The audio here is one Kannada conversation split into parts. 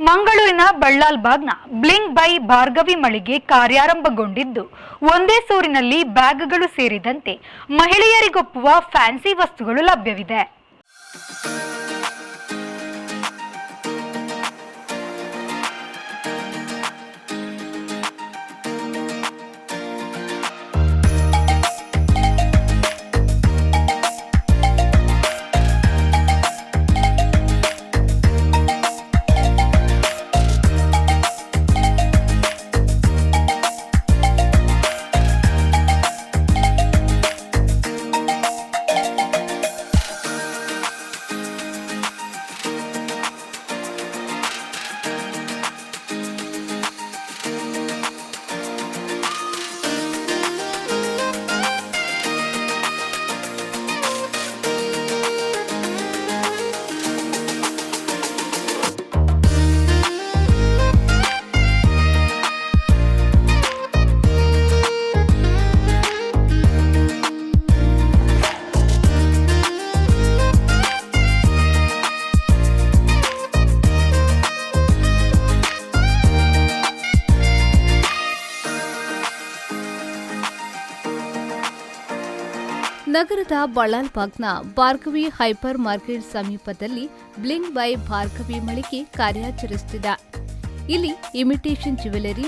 ಮಂಗಳೂರಿನ ಬಳ್ಳಾಲ್ಬಾಗ್ನ ಬ್ಲಿಂಗ್ ಬೈ ಭಾರ್ಗವಿ ಮಳಿಗೆ ಕಾರ್ಯಾರಂಭಗೊಂಡಿದ್ದು ಒಂದೇ ಸೂರಿನಲ್ಲಿ ಬ್ಯಾಗ್ಗಳು ಸೇರಿದಂತೆ ಮಹಿಳೆಯರಿಗೊಪ್ಪುವ ಫ್ಯಾನ್ಸಿ ವಸ್ತುಗಳು ಲಭ್ಯವಿದೆ. ನಗರದ ಬಳ್ಳಾಲ್ಬಾಗ್ನ ಭಾರ್ಗವಿ ಹೈಪರ್ ಮಾರ್ಕೆಟ್ ಸಮೀಪದಲ್ಲಿ ಬ್ಲಿಂಗ್ ಬೈ ಭಾರ್ಗವಿ ಮಳಿಗೆ ಕಾರ್ಯಾಚರಿಸುತ್ತಿದೆ. ಇಲ್ಲಿ imitation jewellery,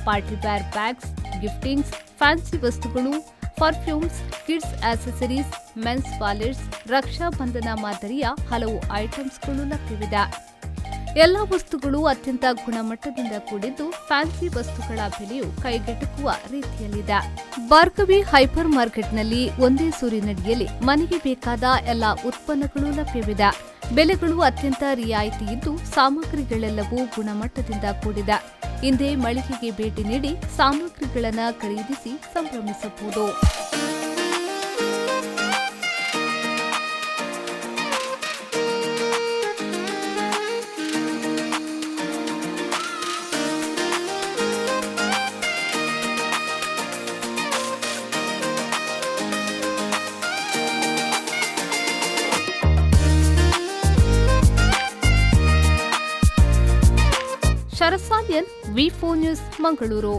party wear bags, giftings, fancy ವಸ್ತುಗಳು, perfumes, kids accessories, men's wallets, Raksha Bandhan ಮಾದರಿಯ ಹಲವು ಐಟಮ್ಸ್ಗಳು ಲಭ್ಯವಿದೆ. ಎಲ್ಲ ವಸ್ತುಗಳು ಅತ್ಯಂತ ಗುಣಮಟ್ಟದಿಂದ ಕೂಡಿದ್ದು ಫ್ಯಾನ್ಸಿ ವಸ್ತುಗಳ ಬೆಲೆಯು ಕೈಗೆಟುಕುವ ರೀತಿಯಲ್ಲಿದೆ. ಭಾರ್ಗವಿ ಹೈಪರ್ ಮಾರ್ಕೆಟ್ನಲ್ಲಿ ಒಂದೇ ಸೂರಿನಡಿಯಲ್ಲಿ ಮನೆಗೆ ಬೇಕಾದ ಎಲ್ಲ ಉತ್ಪನ್ನಗಳು ಲಭ್ಯವಿದೆ. ಬೆಲೆಗಳು ಅತ್ಯಂತ ರಿಯಾಯಿತಿ ಇದ್ದು ಸಾಮಗ್ರಿಗಳೆಲ್ಲವೂ ಗುಣಮಟ್ಟದಿಂದ ಕೂಡಿದೆ. ಹಿಂದೆ ಮಳಿಗೆಗೆ ಭೇಟಿ ನೀಡಿ ಸಾಮಗ್ರಿಗಳನ್ನು ಖರೀದಿಸಿ ಸಂಭ್ರಮಿಸಬಹುದು. ಶರಸಾಲಿಯನ್, ವಿ4 ನ್ಯೂಸ್, ಮಂಗಳೂರು.